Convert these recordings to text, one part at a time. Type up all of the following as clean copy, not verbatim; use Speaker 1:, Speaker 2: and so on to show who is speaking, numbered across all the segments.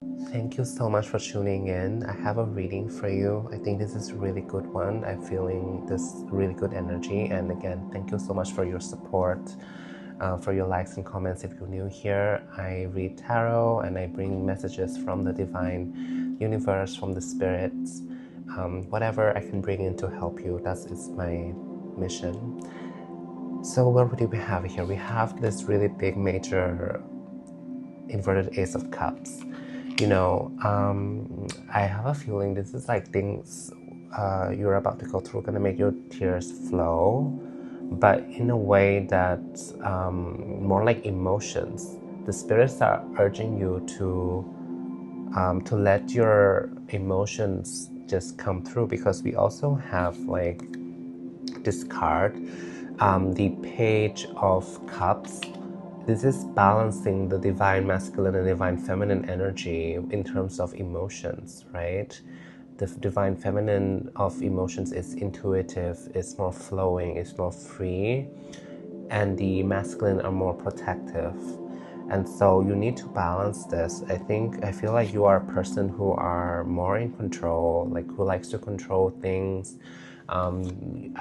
Speaker 1: Thank you so much for tuning in. I have a reading for you. I think this is a really good one. I'm feeling this really good energy. And again, thank you so much for your support, for your likes and comments. If you're new here, I read tarot and I bring messages from the divine universe, from the spirits. Whatever I can bring in to help you, that is my mission. So what do we have here? We have this really big major inverted Ace of Cups. I have a feeling this is like things you're about to go through gonna make your tears flow, but in a way that more like emotions. The spirits are urging you to let your emotions just come through, because we also have like this card, the Page of Cups. This is balancing the divine masculine and divine feminine energy in terms of emotions, right? The divine feminine of emotions is intuitive, is more flowing, is more free, and the masculine are more protective. And so you need to balance this. I feel like you are a person who are more in control, like who likes to control things. I'm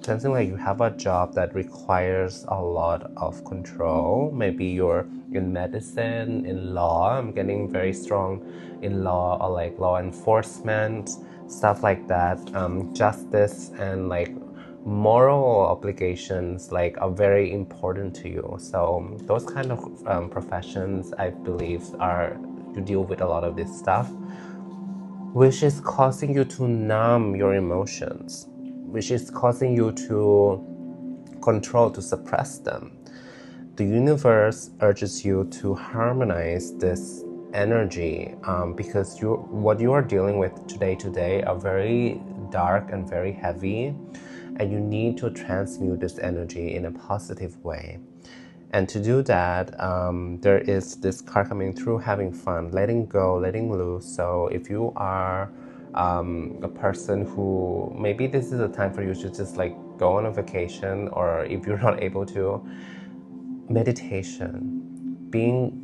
Speaker 1: sensing like you have a job that requires a lot of control. Maybe you're in medicine, in law. I'm getting very strong in law, or like law enforcement, stuff like that. Justice and like moral obligations like are very important to you. So those kind of professions, I believe, are you deal with a lot of this stuff, which is causing you to numb your emotions, which is causing you to control, to suppress them. The universe urges you to harmonize this energy, because what you are dealing with today are very dark and very heavy, and you need to transmute this energy in a positive way. And to do that, there is this card coming through: having fun, letting go, letting loose. So if you are a person who, maybe this is a time for you to just like go on a vacation, or if you're not able to, meditation, being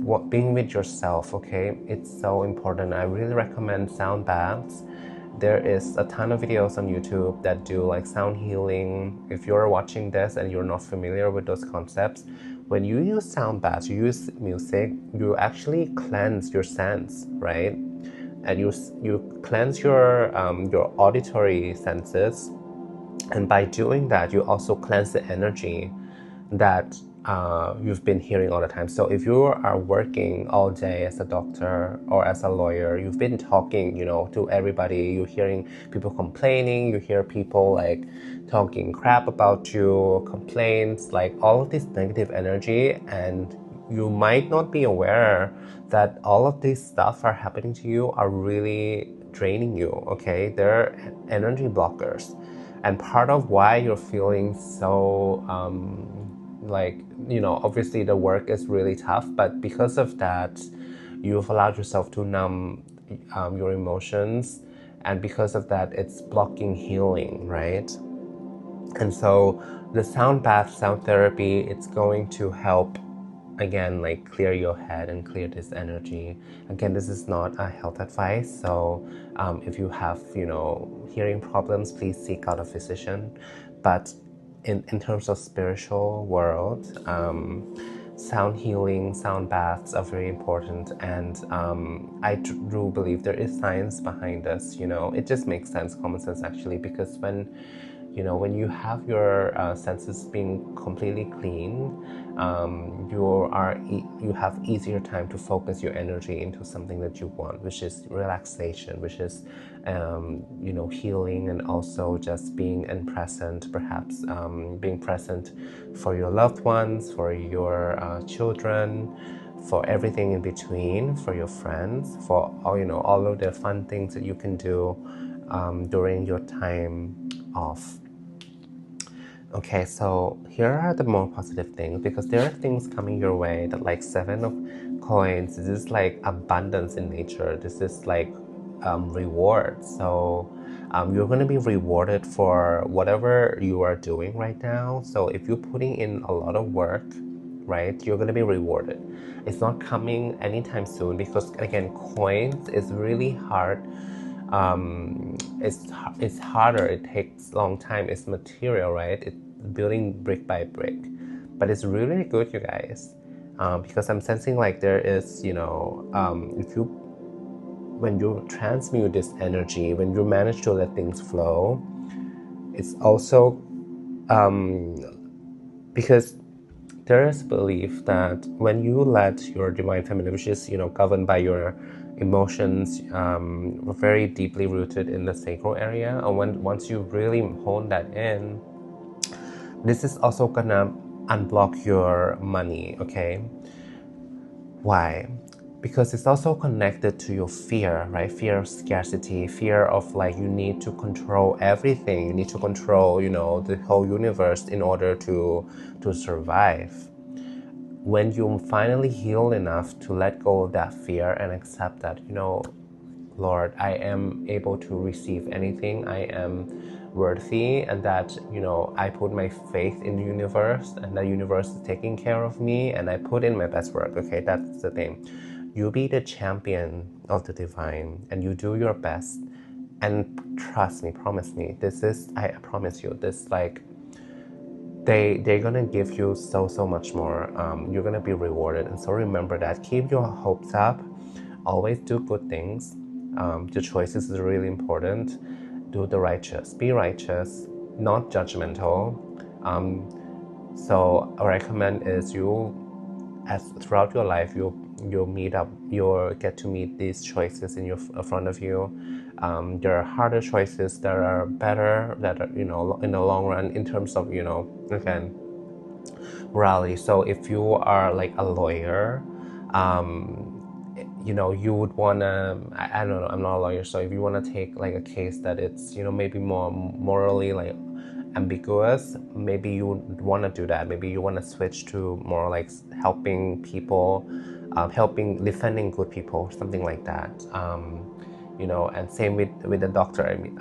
Speaker 1: with yourself. Okay, it's so important. I really recommend sound baths. There is a ton of videos on YouTube that do like sound healing. If you're watching this and you're not familiar with those concepts, when you use sound baths, you use music, you actually cleanse your sense, right? And you cleanse your auditory senses, and by doing that, you also cleanse the energy that you've been hearing all the time. So if you are working all day as a doctor or as a lawyer, you've been talking, to everybody. You're hearing people complaining. You hear people like talking crap about you, complaints, like all of this negative energy, and you might not be aware that all of this stuff are happening to you are really draining you. Okay, they're energy blockers. And part of why you're feeling so obviously the work is really tough, but because of that, you've allowed yourself to numb your emotions, and because of that, it's blocking healing, right? And so the sound bath, sound therapy, it's going to help, again, like clear your head and clear this energy. Again, this is not a health advice, so if you have hearing problems, please seek out a physician. But in terms of spiritual world, sound healing, sound baths are very important, and I do believe there is science behind this. It just makes sense, common sense actually, because when you have your senses being completely clean, you have easier time to focus your energy into something that you want, which is relaxation, which is healing, and also just being in present, perhaps being present for your loved ones, for your children, for everything in between, for your friends, for all of the fun things that you can do during your time off. Okay, so here are the more positive things, because there are things coming your way that, like Seven of Coins, this is like abundance in nature. This is like reward. So you're going to be rewarded for whatever you are doing right now. So if you're putting in a lot of work right? You're gonna be rewarded. It's not coming anytime soon because again, coins is really hard. It's harder. It takes a long time. It's material, right? It's building brick by brick, but it's really good, you guys, because I'm sensing like there is, if you when you transmute this energy, when you manage to let things flow, it's also because there is belief that when you let your divine feminine, which is governed by your emotions, very deeply rooted in the sacral area, and once you really hone that in, this is also gonna unblock your money. Okay, why? Because it's also connected to your fear, right? Fear of scarcity, fear of like you need to control everything. You need to control, the whole universe in order to survive. When you finally heal enough to let go of that fear and accept that, Lord, I am able to receive anything. I am worthy, and that, I put my faith in the universe, and the universe is taking care of me, and I put in my best work. Okay, that's the thing. You be the champion of the divine, and you do your best. And trust me, promise me, I promise you, this like, they're gonna give you so much more. You're gonna be rewarded, and so remember that. Keep your hopes up. Always do good things. Your choices is really important. Do the righteous. Be righteous, not judgmental. So I recommend is as throughout your life, you'll get to meet these choices in front of you. There are harder choices that are better, that are, in the long run, in terms of, again, morality. So if you are like a lawyer, you would want to, I don't know, I'm not a lawyer, so if you want to take like a case that it's, maybe more morally like ambiguous, maybe you would want to do that. Maybe you want to switch to more like helping people, defending good people, something like that. And same with the doctor. I mean,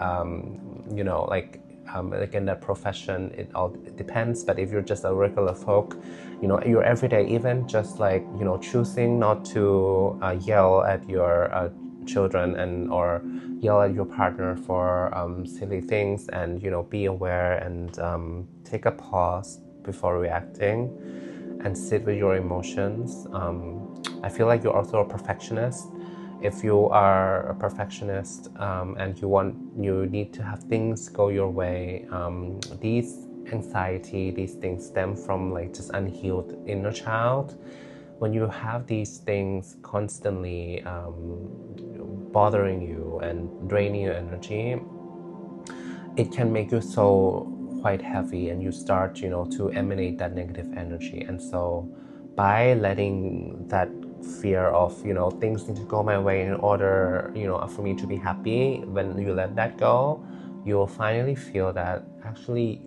Speaker 1: like in that profession, it all depends. But if you're just a regular folk, your everyday, even just like, choosing not to yell at your children or yell at your partner for silly things, and be aware and take a pause before reacting and sit with your emotions. I feel like you're also a perfectionist. If you are a perfectionist, and you need to have things go your way, these anxiety, these things stem from like just unhealed inner child. When you have these things constantly bothering you and draining your energy, it can make you so quite heavy, and you start to emanate that negative energy. And so by letting that fear of things need to go my way in order for me to be happy, when you let that go, you will finally feel that actually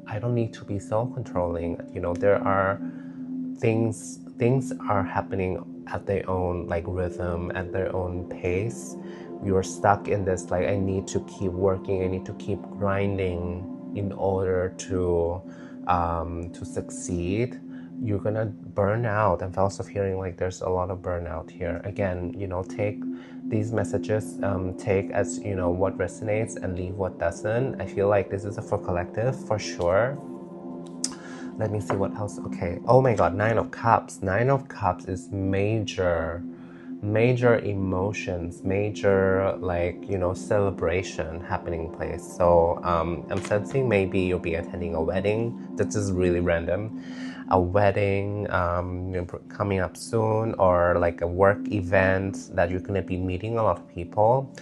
Speaker 1: I don't need to be so controlling. There are things are happening at their own like rhythm, at their own pace. You're stuck in this like, I need to keep working, I need to keep grinding in order to succeed. You're gonna burn out. I'm also hearing like there's a lot of burnout here. Again, take these messages, take as what resonates, and leave what doesn't. I feel like this is for collective for sure. Let me see what else. Okay. Oh my God, 9 of Cups. 9 of Cups is major emotions, major like celebration happening place. So I'm sensing maybe you'll be attending a wedding. This is really random. A wedding coming up soon, or like a work event that you're gonna be meeting a lot of people.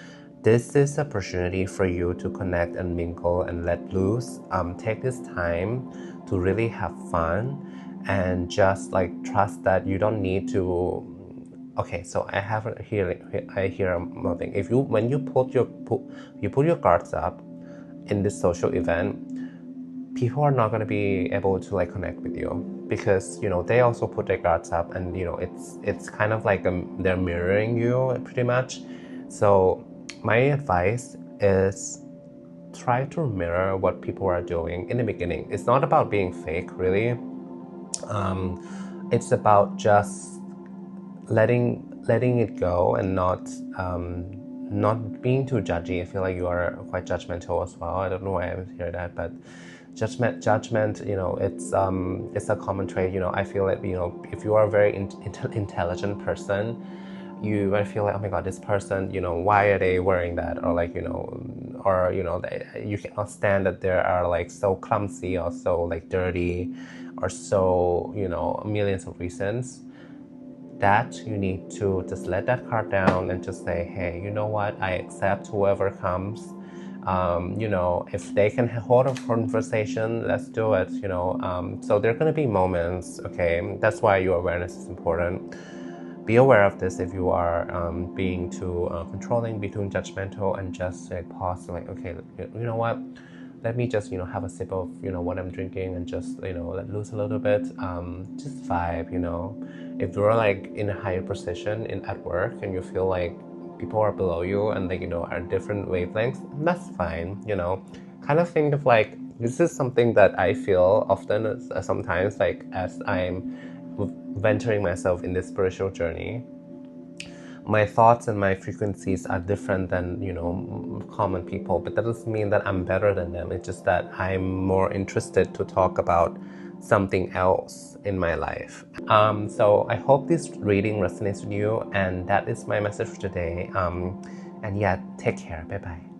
Speaker 1: This is an opportunity for you to connect and mingle and let loose. Take this time to really have fun, and just like trust that you don't need to. Okay, so I have I hear a thing. If you when you put your guards up in this social event, people are not going to be able to like connect with you, because they also put their guards up, and it's kind of like they're mirroring you pretty much. So my advice is try to mirror what people are doing in the beginning. It's not about being fake, really. It's about just letting it go and not being too judgy. I feel like you are quite judgmental as well. I don't know why I hear that, but judgment, it's a common trait. I feel like, if you are a very intelligent person, you might feel like, oh my god, this person, why are they wearing that, or like, or you cannot stand that they are like so clumsy or so like dirty or so, millions of reasons. That you need to just let that card down and just say, hey, you know what, I accept whoever comes. If they can hold a conversation, let's do it. So there are going to be moments. Okay, that's why your awareness is important. Be aware of this. If you are being too controlling, be too judgmental, and just like pause, like, okay, you know what, let me just have a sip of what I'm drinking and just let loose a little bit, just vibe. If you're like in a higher position at work and you feel like people are below you and like are different wavelengths, that's fine. Kind of think of like, this is something that I feel often, sometimes, like as I'm venturing myself in this spiritual journey, my thoughts and my frequencies are different than common people, but that doesn't mean that I'm better than them. It's just that I'm more interested to talk about something else in my life. So I hope this reading resonates with you, and that is my message for today. And yeah, take care. Bye bye.